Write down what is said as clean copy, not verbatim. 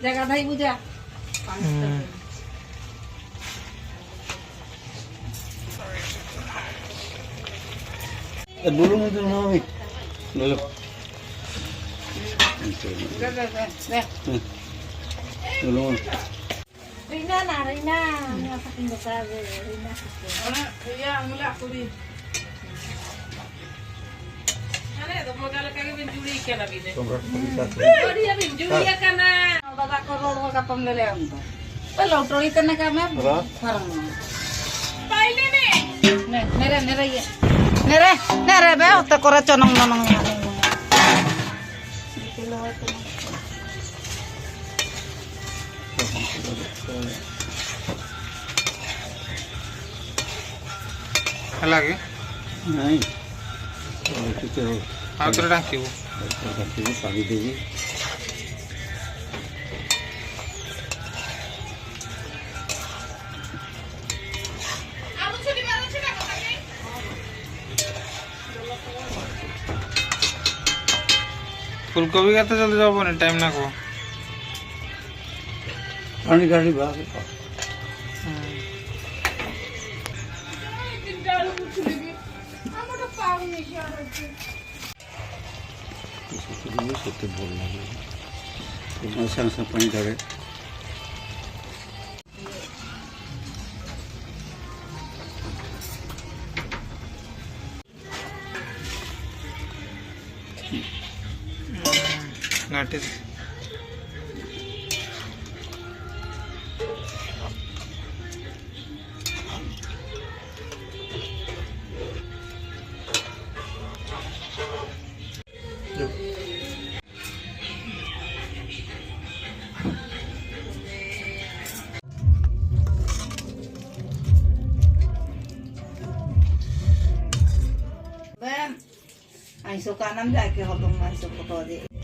जगह भाई बुझा dulu itu mami dulu dulu Rina na Rina ano sa pindasan Rina iya mula aku di Ano ito magala kayo binjuri ka na bine Odi ya binjuri ka na bata ko ro ka pamlelean to pelo troli kana ka me parang Paile ne nere nere be te kore chonong nonong అలాగే naik itu terus అవతల డాక్టివ్ kasih pagi dulu Ako chudi maro chida ka kay ফুলকপি কাটতে জলদি যাবো না time না কো पानी गाड़ी बाहर Tindalu chudi bi Amara paau ni shara chi dulu satu bol lagi sang paling dari নাটে Ben, ay suka nam jaake hodong ay suko to di